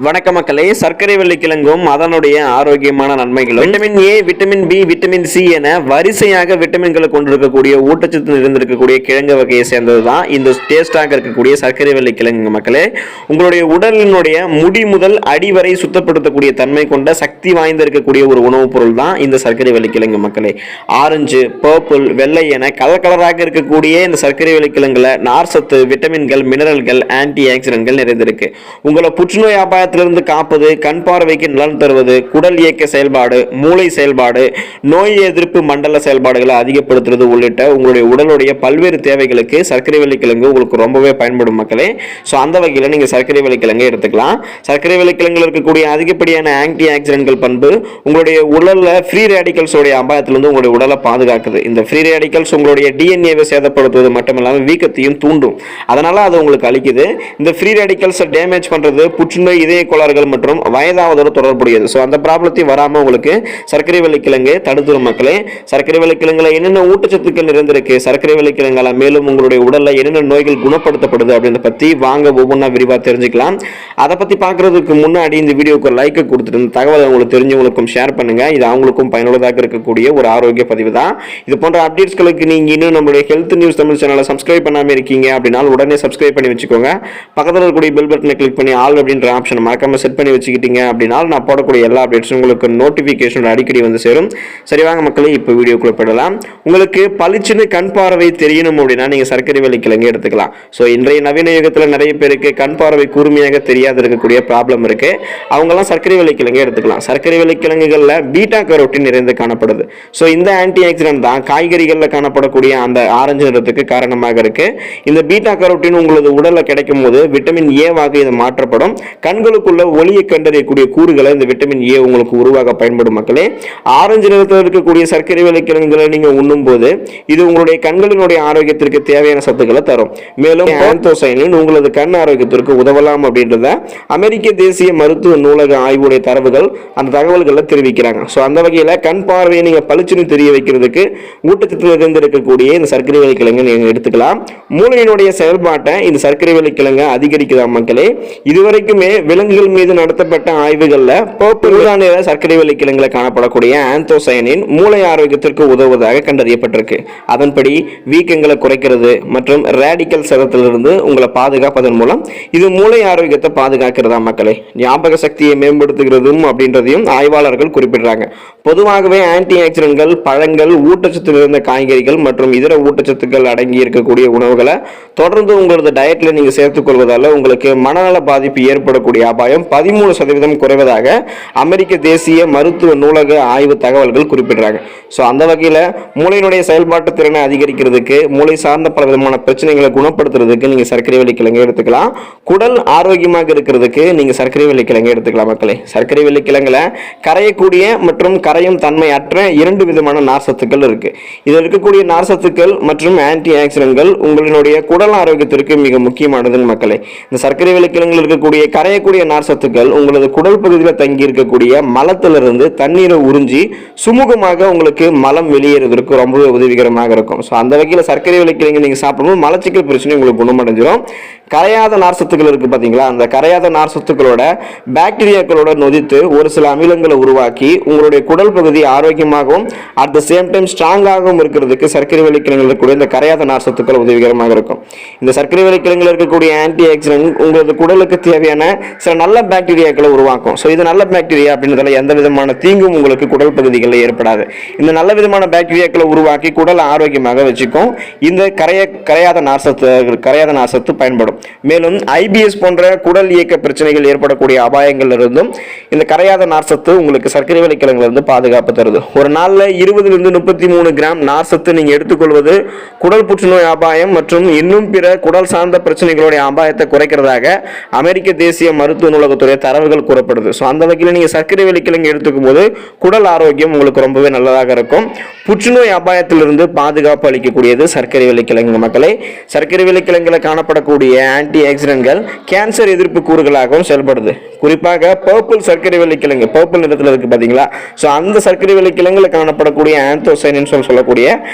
வணக்க மக்களே. சர்க்கரை வெள்ளிக்கிழங்கும் அதனுடைய ஆரோக்கியமான நன்மைகளும் vitamin A, vitamin B, vitamin C என வரிசையாக விட்டமின்களை கொண்டிருக்கக்கூடிய ஊட்டச்சத்து நிறைந்திருக்கக்கூடிய கிழங்கு வகையை சேர்ந்ததுதான் இந்த டேஸ்டாக இருக்கக்கூடிய சர்க்கரை வெள்ளிக்கிழங்கு மக்களே. உங்களுடைய உடலினுடைய முடி முதல் அடி வரை சுத்தப்படுத்தக்கூடிய தன்மை கொண்ட சக்தி வாய்ந்த இருக்கக்கூடிய ஒரு உணவுப் பொருள் தான் இந்த சர்க்கரை வெள்ளிக்கிழங்கு மக்களே. ஆரஞ்சு, பர்பிள், வெள்ளை என கலர் கலராக இருக்கக்கூடிய இந்த சர்க்கரை வெள்ளிக்கிழங்குல நார்சத்து, விட்டமின்கள், மினரல்கள், ஆன்டி ஆக்சிடென்ட்கள் நிறைந்திருக்கு. உங்களை புற்றுநோய் அபாயத்திலிருந்து காப்பது, கண் பார்வைக்கு நலன் தருவது, குடல் இயக்க செயல்பாடு, மூளை செயல்பாடு, நோய் எதிர்ப்பு மண்டல செயல்பாடுகளை அதிகப்படுத்துறது உள்ளிட்ட உங்களுடைய உடலுடைய பல்வேறு தேவைகளுக்கு சர்க்கரை வெள்ளிக்கிழங்கு உங்களுக்கு ரொம்பவே பயன்படும் மக்களே. ஸோ அந்த வகையில் நீங்கள் சர்க்கரை வெள்ளிக்கிழங்கை எடுத்துக்கலாம். சர்க்கரை வெள்ளிக்கிழங்கில் இருக்கக்கூடிய அதிகப்படியான ஆன்டி ஆக்சிடென்ட்கள் பண்பு உங்களுடைய உடலில் ஃப்ரீ ரேடிக்கல்ஸோடைய அபாயத்திலிருந்து உங்களுடைய உடலை பாதுகாக்குது. இந்த ஃப்ரீ ரேடிக்கல்ஸ் உங்களுடைய டிஎன்ஏவை சேதப்படுத்துவது மட்டுமில்லாமல் வீக்கத்தையும் தூண்டும். அதனால அது உங்களுக்கு அளிக்குது. இந்த ஃப்ரீ ரேடிக்கல்ஸை டேமேஜ் பண்றது புற்றுநோய், இதய கோளாறுகள் மற்றும் வயதாவதோடு தொடர்புடையது. ஸோ அந்த ப்ராப்ளத்தையும் வராமல் உங்களுக்கு சர்க்கரை வெள்ளிக்கிழங்கு தடுத்துரும் மக்களே. சர்க்கரை வெள்ளிக்கிழங்குல என்னென்ன ஊட்டச்சத்துக்கள் நிறைந்திருக்கு, சர்க்கரை வெள்ளிக்கிழங்கால மேலும் உங்களுடைய உடல்ல என்னென்ன நோய்கள் குணப்படுத்தப்படுது அப்படின்றத பத்தி வாங்க ஒவ்வொன்றா விரிவாக தெரிஞ்சுக்கலாம். அதை பத்தி பார்க்கறதுக்கு முன்னாடி இந்த வீடியோக்கு லைக் கொடுத்துட்டு இந்த தகவலை உங்களுக்கு தெரிஞ்சவங்களுக்கும் ஷேர் பண்ணுங்க. இது அவங்களுக்கும் பயனுள்ளதாக இருக்கக்கூடிய ஒரு ஆரோக்கிய பதிவு தான். இது போன்ற அப்டேட்ஸ்களுக்கு நீங்க இன்னும் நம்மளுடைய ஹெல்த் நியூஸ் தமிழ் சேனலை சப்ஸ்கிரைப் பண்ணாம இருக்கீங்க அப்படின்னா உடனே சப்ஸ்கிரைப் பண்ணி வச்சுக்கோங்க. பக்கத்தில் இருக்கக்கூடிய பெல் பட்டனை கிளிக் பண்ணி ஆல் அப்படின்ற ஆப்ஷன் மறக்காம செட் பண்ணி வச்சுக்கிட்டீங்க அப்படின்னா நான் போடக்கூடிய எல்லா அப்டேட்ஸும் உங்களுக்கு நோட்டிஃபிகேஷன் அடிக்கடி வந்து சேரும். சரி வாங்க மக்களே, இப்போ வீடியோக்குள்ள போயிடலாம். உங்களுக்கு பளிச்சுன்னு கண் பார்வை தெரியணும் அப்படின்னா நீங்க சர்க்கரை வெள்ளிக்கிழங்கு எடுத்துக்கலாம். ஸோ இன்றைய நவீன யுகத்தில் நிறைய பேருக்கு கண் பார்வை கூர்மையாக தெரியாத இருக்கக்கூடிய ப்ராப்ளம் இருக்கு. அவங்கெல்லாம் சர்க்கரை வெள்ளிக்கிழங்கு எடுத்துக்கலாம். சர்க்கரை வெள்ளிக்கிழங்குகளில் பீட்டா கரோட்டின் நிறைந்து காணப்படுது. ஸோ இந்த ஆன்டி ஆக்சிடென்ட் தான் காய்கறிகளில் காணப்படக்கூடிய அந்த ஆரஞ்சு நிறத்துக்கு காரணமாக இருக்கு. இந்த பீட்டா கரோட்டின் உங்களது உடலில் கிடைக்கும் போது விட்டமின் ஏவாக இது மாற்றப்படும். கண்களுக்குள்ள ஒளியை கண்டறியக்கூடிய கூறுகளை இந்த விட்டமின் ஏ உங்களுக்கு உருவாக பயன்படும் மக்களே. ஆரஞ்சு நிறத்தில் இருக்கக்கூடிய சர்க்கரை வெள்ளிக்கிழங்குகளை நீங்க உண்ணும் போது இது உங்களுடைய கண்களினுடைய ஆரோக்கியத்திற்கு தேவையான சத்துக்களை தரும். மேலும் ஆந்தோசைனின் உங்களது கண் ஆரோக்கியத்திற்கு உதவலாம் அப்படின்றத அமெரிக்க தேசிய மருத்துவ நூலக ஆய்வுடைய தரவுகள் அந்த தகவல்களை தெரிவிக்கிறாங்க. ஸோ அந்த வகையில் கண் பார்வையை நீங்க பளிச்சுன்னு தெரிய வைக்கிறதுக்கு ஊட்டச்சத்து இருந்து இருக்கக்கூடிய இந்த சர்க்கரை வெள்ளிக்கிழங்கு நீங்க எடுத்துக்கலாம். மூளையினுடைய செயல்பாட்டை இந்த சர்க்கரை வெள்ளிக்கிழங்கு அதிகரிக்குதா மக்களே. இதுவரைக்குமே விலங்குகள் மீது நடத்தப்பட்ட ஆய்வுகள்ல சர்க்கரை வெள்ளிக்கிழங்குல காணப்படக்கூடிய ஆந்தோசைனின் மூளை ஆரோக்கியத்திற்கு உதவுவதாக கண்டறியப்பட்டிருக்கு. அதன்படி வீக்கங்களை குறைக்கிறது மற்றும் ரேடிக்கல் சேதத்திலிருந்து உங்களை பாதுகாப்பதன் மூலம் இது மூளை ஆரோக்கியத்தை பாதுகாக்கிறதா மக்களே. ஞாபக சக்தியை மேம்படுத்துகிறதும் அப்படின்றதையும் ஆய்வாளர்கள் குறிப்பிடுறாங்க. பொதுவாகவே ஆன்டி ஆக்சிடென்ட்கள் பழங்கள், ஊட்டச்சத்து நிறைந்த காய்கறிகள் மற்றும் இதர ஊட்டச்சத்துக்கள் அடங்கி இருக்கக்கூடிய உணவுகளை தொடர்ந்து உங்களது டயட்ல நீங்க சேர்த்துக் கொள்வதால உங்களுக்கு மனநல பாதிப்பு ஏற்படக்கூடிய அபாயம் 13% குறைவதாக அமெரிக்க தேசிய மருத்துவ நூலக ஆய்வு தகவல்கள் குறிப்பிடுறாங்க. ஸோ அந்த வகையில் மூளையினுடைய செயல்பாட்டு திறனை அதிகரிக்கிறதுக்கு, மூளை சார்ந்த பல விதமான பிரச்சனைகளை குணப்படுத்துறதுக்கு நீங்க சர்க்கரை வெள்ளிக்கிழங்கு எடுத்துக்கலாம். குடல் ஆரோக்கியமாக இருக்கிறதுக்கு நீங்க சர்க்கரை வெள்ளிக்கிழங்கு எடுத்துக்கலாம் மக்களே. சர்க்கரை வெள்ளிக்கிழங்குல கரையக்கூடிய மற்றும் கரையும் தன்மை அற்ற 2 விதமான நார்சத்துக்கள் இருக்கு. இதில் இருக்கக்கூடிய நார்சத்துக்கள் மற்றும் ஆன்டி ஆக்சிடென்ட்கள் உங்களுடைய குடல் ஆரோக்கியத்திற்கு மிக முக்கியமானது மக்களே. இந்த சர்க்கரை வெள்ளிக்கிழங்குல இருக்கக்கூடிய கரையக்கூடிய நார்சத்துக்கள் உங்களது குடல் பகுதியில் தங்கி இருக்கக்கூடிய மலத்திலிருந்து தண்ணீரை உறிஞ்சி சுமூகமாக உங்களுக்கு மலம் வெளியேறுவதற்கு ரொம்பவே உதவிகரமாக இருக்கும். ஸோ அந்த வகையில் சர்க்கரை வெள்ளிக்கிழங்கு நீங்க சாப்பிடும்போது மலச்சிக்கல் பிரச்சனை உங்களுக்கு குணமடைஞ்சிடும். கரையாத நார்சத்துக்கள் இருக்கு பாத்தீங்களா, அந்த கரையாத நார்சத்துக்களோட பாக்டீரியாக்களோட நொதித்து ஒரு சில அமிலங்களை உருவாக்கி உங்களுடைய குடல் பகுதி ஆரோக்கியமாகவும் அட் த சேம் டைம் ஸ்ட்ராங்காகவும் இருக்கிறதுக்கு சர்க்கரை வெள்ளிக்கிழங்குல இருக்கக்கூடிய இந்த கரையாத நார்சத்துக்கள் உதவிகரமாக இருக்கும். இந்த சர்க்கரை வெள்ளிக்கிழங்குல இருக்கக்கூடிய ஆன்டி ஆக்சிடென்ட் உங்களது குடலுக்கு தேவையான சில நல்ல பாக்டீரியாக்களை உருவாக்கும். ஸோ இது நல்ல பாக்டீரியா அப்படின்றதால எந்த விதமான தீங்கும் உங்களுக்கு குடல் பகுதிகளில் ஏற்படாது. இந்த நல்ல விதமான பாக்டீரியாக்களை உருவாக்கி குடல் ஆரோக்கியமாக வச்சுக்கும் இந்த கரையாத நார்சத்து பயன்படும். மேலும் ஐபிஎஸ் போன்ற குடல் இயக்க பிரச்சனைகள் ஏற்படக்கூடிய அபாயங்கள் இருந்தும் இந்த கரையாத நார்சத்து உங்களுக்கு சர்க்கரை வெள்ளிக்கிழங்குல இருந்து பாதுகாப்பு தருது. ஒரு நாள்ல 20 to 33 கிராம் நார்சத்து நீங்க எடுத்துக்கொள்வது குடல் புற்றுநோய் அபாயம் மற்றும் இன்னும் பிற குடல் சார்ந்த பிரச்சனைகளுடைய அபாயத்தை குறைக்கிறதாக அமெரிக்க தேசிய மருத்துவ நூலகத்துடைய தரவுகள் கூறப்படுது. ஸோ அந்த வகையில் நீங்க சர்க்கரை வெள்ளிக்கிழங்கு எடுத்துக்கும் போது குடல் ஆரோக்கியம் உங்களுக்கு ரொம்பவே நல்லதாக இருக்கும். புற்றுநோய் அபாயத்திலிருந்து பாதுகாப்பு அளிக்கக்கூடியது சர்க்கரை வெள்ளிக்கிழங்கு மக்களே. சர்க்கரை வெள்ளிக்கிழங்குல காணப்படக்கூடிய ஆன்டி ஆக்சிடென்ட்கள் கேன்சர் எதிர்ப்பு கூறுகளாகவும் செயல்படுது. குறிப்பாக பர்பிள் சர்க்கரை வெள்ளிக்கிழங்கு, பர்பிள் நிறத்தில் இருக்கு பாத்தீங்களா. ஸோ அந்த சர்க்கரை வெள்ளிக்கிழங்குல காணப்படக்கூடிய ஆந்தோசைனின் சொல்லக்கூடிய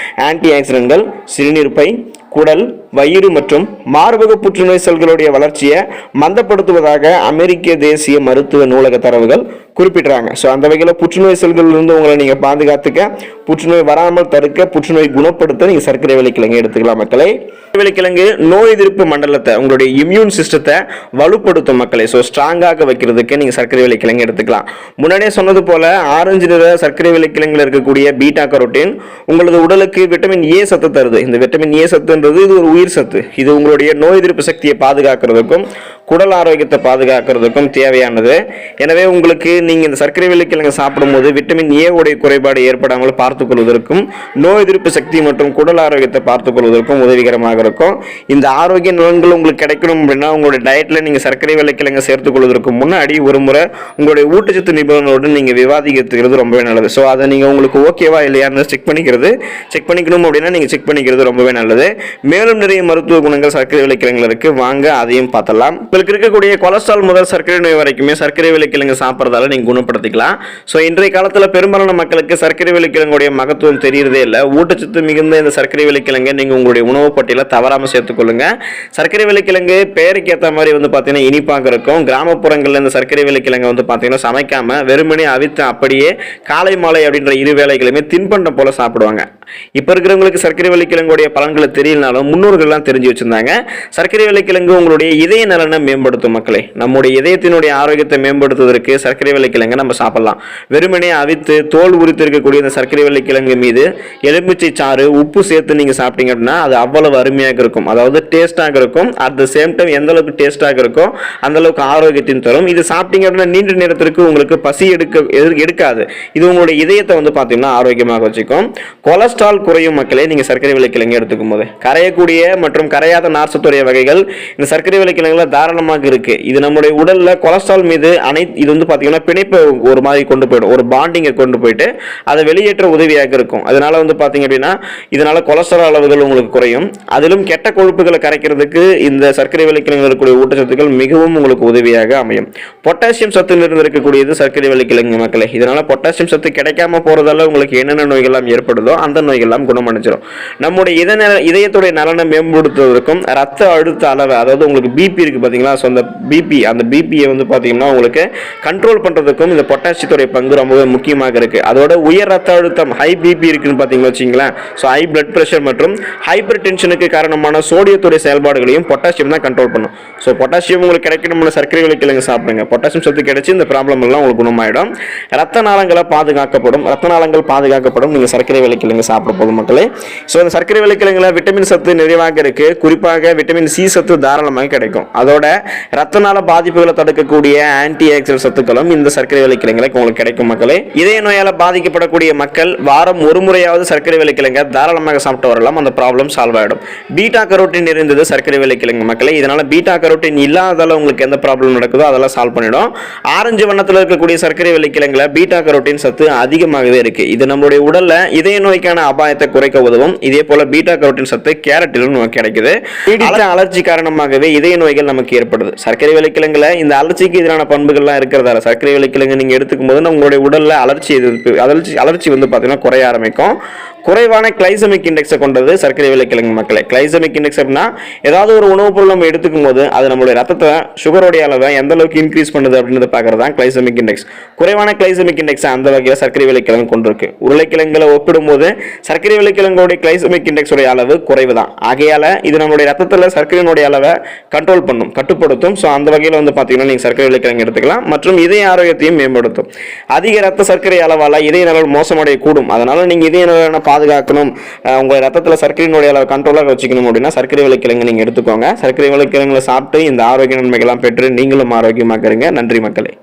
ஆன்டி ஆக்சிடென்ட்கள் சிறுநீர்ப்பை, குடல், வயிறு மற்றும் மார்பக புற்றுநோய் செல்களுடைய வளர்ச்சியை மந்தப்படுத்துவதாக அமெரிக்க தேசிய மருத்துவ நூலக தரவுகள் குறிப்பிடுறாங்க. ஸோ அந்த வகையில் புற்றுநோய் செல்களிலிருந்து உங்களை நீங்கள் பாதுகாத்துக்க, புற்றுநோய் வராமல் தடுக்க, புற்றுநோய் குணப்படுத்த நீங்கள் சர்க்கரை வள்ளிக்கிழங்கு எடுத்துக்கலாம் மக்களே. வள்ளிக்கிழங்கு நோய் எதிர்ப்பு மண்டலத்தை, உங்களுடைய இம்யூன் சிஸ்டத்தை வலுப்படுத்தும் மக்களே. ஸோ ஸ்ட்ராங்காக வைக்கிறதுக்கு நீங்கள் சர்க்கரை வள்ளிக்கிழங்கு எடுத்துக்கலாம். முன்னாடியே சொன்னது போல ஆரஞ்சு நிற சர்க்கரை வள்ளிக்கிழங்குல இருக்கக்கூடிய பீட்டா கரோட்டின் உங்களது உடலுக்கு விட்டமின் ஏ சத்து தருது. இந்த விட்டமின் ஏ சத்துன்றது இது ஒரு உயிர் சத்து. இது உங்களுடைய நோய் எதிர்ப்பு சக்தியை பாதுகாக்கிறதுக்கும் குடல் ஆரோக்கியத்தை பாதுகாக்கிறதுக்கும் தேவையானது. எனவே உங்களுக்கு நீங்கள் இந்த சர்க்கரை வள்ளிக்கிழங்கு சாப்பிடும்போது விட்டமின் ஏ உடைய குறைபாடு ஏற்படாமல் பார்த்துக் கொள்வதற்கும் நோய் எதிர்ப்பு சக்தி மற்றும் குடல் ஆரோக்கியத்தை பார்த்துக் கொள்வதற்கும் உதவிகரமாக இருக்கும். இந்த ஆரோக்கிய நலன்கள் உங்களுக்கு கிடைக்கணும் அப்படின்னா உங்களுடைய டயட்ல நீங்கள் சர்க்கரை வள்ளிக்கிழங்கு சேர்த்துக் கொள்வதற்கு முன்னாடி ஒரு முறை உங்களுடைய ஊட்டச்சத்து நிபுணரோடு நீங்கள் விவாதிக்கிறது ரொம்பவே நல்லது. ஸோ அதை நீங்கள் உங்களுக்கு ஓகேவா இல்லையான்னு செக் பண்ணிக்கணும் அப்படின்னா நீங்கள் செக் பண்ணிக்கிறது ரொம்பவே நல்லது. மேலும் நிறைய மருத்துவ குணங்கள் சர்க்கரை வள்ளிக்கிழங்குல இருக்கு, வாங்க அதையும் பார்த்தலாம். உங்களுக்கு இருக்கக்கூடிய கொலஸ்ட்ரால் முதல் சர்க்கரை நோய் வரைக்குமே சர்க்கரை வள்ளிக்கிழங்கு சாப்பிட்றதால நீங்கள் குணப்படுத்திக்கலாம். ஸோ இன்றைய காலத்தில் பெரும்பாலான மக்களுக்கு சர்க்கரை வள்ளிக்கிழங்குடைய மகத்துவம் தெரியறதே இல்லை. ஊட்டச்சத்து மிகுந்த இந்த சர்க்கரை வள்ளிக்கிழங்கை நீங்கள் உங்களுடைய உணவு பட்டியலில் தவறாமல் சேர்த்துக்கொள்ளுங்க. சர்க்கரை வள்ளிக்கிழங்கு பேருக்கு ஏற்ற மாதிரி பார்த்தீங்கன்னா இனிப்பாக இருக்கும். கிராமப்புறங்களில் இந்த சர்க்கரை வள்ளிக்கிழங்கு பார்த்தீங்கன்னா சமைக்காம வெறுமனே அவித்து அப்படியே காலை மாலை அப்படின்ற இரு வேளைகளுமே தின்பண்டம் போல சாப்பிடுவாங்க. இப்போ இருக்கிறவங்களுக்கு சர்க்கரை வள்ளிக்கிழங்குடைய பலன்களை தெரியலனாலும் முன்னோர்கள்லாம் தெரிஞ்சு வச்சிருந்தாங்க. சர்க்கரை வள்ளிக்கிழங்கு உங்களுடைய இதய நலனை மேம்படுத்தும் மக்களே. நம்முடைய இதயத்தினுடைய ஆரோக்கியத்தை மேம்படுத்துவதற்கு சர்க்கரை வள்ளிக்கிழங்கு நம்ம சாப்பிடலாம். வெறுமனே அவித்து தோல் உரித்து இருக்கக்கூடிய இந்த சர்க்கரை வள்ளிக்கிழங்கு மீது எலுமிச்சை சாறு உப்பு சேர்த்து நீங்க சாப்பிட்டீங்க அப்படின்னா அது அவ்வளவு அருமையாக இருக்கும். அதாவது டேஸ்டாக இருக்கும். அட் த சேம் டைம் எந்த அளவுக்கு டேஸ்டாக இருக்கும் அந்த அளவுக்கு ஆரோக்கியத்தையும் தரும். இது சாப்பிட்டீங்க அப்படின்னா நீண்ட நேரத்திற்கு உங்களுக்கு பசி எடுக்காது. இது உங்களுடைய இதயத்தை பார்த்தீங்கன்னா ஆரோக்கியமாக வச்சுக்கும். கொலஸ்ட்ரால் குறையும் மக்களே நீங்க சர்க்கரை வள்ளிக்கிழங்கு எடுத்துக்கும் போது. கரையக்கூடிய மற்றும் கரையாத நார்ச்சத்துடைய வகைகள் இந்த சர்க்கரை வள்ளிக்கிழங்குல தாராளமாக இருக்கு. இது நம்முடைய உடல்ல கொலஸ்ட்ரால் மீது இது பாத்தீங்கன்னா பிணைப்பை ஒரு மாதிரி கொண்டு போயிடும், ஒரு பாண்டிங்கை கொண்டு போயிட்டு அதை வெளியேற்ற உதவியாக இருக்கும். அதனால பாத்தீங்க அப்படின்னா இதனால கொலஸ்ட்ரால் அளவுகள் உங்களுக்கு குறையும். அதிலும் கெட்ட கொழுப்புகளை கரைக்கிறதுக்கு இந்த சர்க்கரை வள்ளிக்கிழங்கு இருக்கக்கூடிய ஊட்டச்சத்துக்கள் மிகவும் உங்களுக்கு உதவியாக அமையும். பொட்டாசியம் சத்து இருக்கக்கூடியது சர்க்கரை வள்ளிக்கிழங்கு மக்களே. இதனால பொட்டாசியம் சத்து கிடைக்காம போறதால உங்களுக்கு என்னென்ன நோய்கள் ஏற்படுதோ அந்த நோய்கள் குணமடைஞ்சிடும். நம்முடைய இதயத்துடைய நலனை மேம்படுத்துவதற்கும் ரத்த அழுத்த அளவு, அதாவது உங்களுக்கு பிபி இருக்கு பாத்தீங்களா, அந்த பிபியை பாத்தீங்கன்னா உங்களுக்கு கண்ட்ரோல் பண்றதுக்கும் இந்த பொட்டாசியத்துடைய பங்கு ரொம்பவே முக்கியமாக இருக்கு. அதோட உயர் ரத்த அழுத்தம் ஹை பிபி இருக்குன்னு பாத்தீங்கன்னா வச்சுங்களேன், ஸோ ஹை பிளட் பிரஷர் மற்றும் ஹைப்பர் டென்ஷனுக்கு காரணமான சோடியத்துடைய செயல்பாடுகளையும் பொட்டாசியம் தான் கண்ட்ரோல் பண்ணும். ஸோ பொட்டாசியம் உங்களுக்கு கிடைக்கணும்னு சர்க்கரை வள்ளிக்கிழங்கு சாப்பிடுங்க. பொட்டாசியம் சத்து கிடைச்சி இந்த ப்ராப்ளம் எல்லாம் உங்களுக்கு குணமாயிடும். ரத்த நாளங்களை பாதுகாக்கப்படும். ரத்த நாளங்கள் பாதுகாக்கப்படும் நீங்க சர்க்கரை வள்ளிக்கிழங்கு சாப்பிட போதும் மக்களே. ஸோ இந்த சர்க்கரை வள்ளிக்கிழங்குல விட்டமின் சத்து நிறைவாக இருக்கு. குறிப்பாக விட்டமின் சி சத்து தாராளமாக கிடைக்கும். அதோட ரத்த நாள பாதிப்புகளை தடுக்கக்கூடிய ஆன்டி ஆக்சிடென்ட் சத்துக்களும் இந்த சர்க்கரை வள்ளிக்கிழங்குல உங்களுக்கு கிடைக்கும் மக்களே. இதய நோயால பாதிக்கப்படக்கூடிய மக்கள் வாரம் ஒரு முறையாவது சர்க்கரை வள்ளிக்கிழங்கை தாராளமாக சாப்பிட்டு வரலாம். அந்த ப்ராப்ளம் சால்வ் ஆயிடும். பீட்டா கரோட்டின் இருந்தது சர்க்கரை வள்ளிக்கிழங்கு மக்களே. இதனால பீட்டா கரோட்டின் இல்லாததால உங்களுக்கு எந்த ப்ராப்ளம் நடக்குதோ அதெல்லாம் சால்வ் பண்ணிடும். ஆரஞ்சு வண்ணத்தில் இருக்கக்கூடிய சர்க்கரை வள்ளிக்கிழங்குல பீட்டா கரோட்டின் சத்து அதிகமாகவே இருக்கு. இது நம்மளுடைய உடல்ல இதய நோய்க்கான அபாயத்தை குறைக்க உதவும். இதே போல பீட்டா கரோட்டின் சத்து கேரட்டிலும் நமக்கு கிடைக்குது. அலர்ஜி காரணமாகவே இதய நோய்கள் நமக்கு ஏற்படுது. சர்க்கரை வள்ளிக்கிழங்குல இந்த அலர்ஜிக்கு எதிரான பண்புகள்லாம் இருக்கிறதால சர்க்கரை வள்ளிக்கிழங்கு நீங்க எடுத்துக்கும் போது உங்களுடைய உடல்ல அலர்ஜி பாத்தீங்கன்னா குறைய ஆரம்பிக்கும். குறைவான கிளைசமிக் இண்டெக்ஸை கொண்டது சர்க்கரை வள்ளிக்கிழங்கு மக்களே. கிளைசமிக் இண்டெக்ஸ் அப்படின்னா ஏதாவது ஒரு உணவுப் பொருள் நம்ம எடுத்துக்கும் போது அது நம்மளுடைய ரத்தத்தை சுகரோடைய அளவை எந்த அளவுக்கு இன்க்ரீஸ் பண்ணுது அப்படின்றத பார்க்கறது தான் கிளைசமிக் இண்டெக்ஸ். குறைவான கிளைசமிக் இண்டெக்ஸ் அந்த வகையில் சர்க்கரை வள்ளிக்கிழங்கு கொண்டிருக்கு. உருளைக்கிழங்குல ஒப்பிடும்போது சர்க்கரை வள்ளிக்கிழங்குடைய கிளைசமிக் இண்டெக்ஸோடைய அளவு குறைவு தான். ஆகையால இது நம்மளுடைய ரத்தத்தில் சர்க்கரையினுடைய அளவை கண்ட்ரோல் பண்ணும், கட்டுப்படுத்தும். ஸோ அந்த வகையில் பார்த்தீங்கன்னா நீங்கள் சர்க்கரை வள்ளிக்கிழங்கு எடுத்துக்கலாம். மற்றும் இதய ஆரோக்கியத்தையும் மேம்படுத்தும். அதிக ரத்த சர்க்கரை அளவால் இதய நலன் மோசமடைய கூடும். அதனால நீங்கள் இதய நலனை பாதுகாக்கணும், உங்கள் ரத்தத்தில் சர்க்கரையினுடைய அளவு கண்ட்ரோலாக வச்சுக்கணும் அப்படின்னா சர்க்கரை வள்ளிக்கிழங்கு நீங்கள் எடுத்துக்கோங்க. சர்க்கரை வள்ளிக்கிழங்குல சாப்பிட்டு இந்த ஆரோக்கிய நன்மைகள்லாம் பெற்று நீங்களும் ஆரோக்கியமாக இருங்க. நன்றி மக்களே.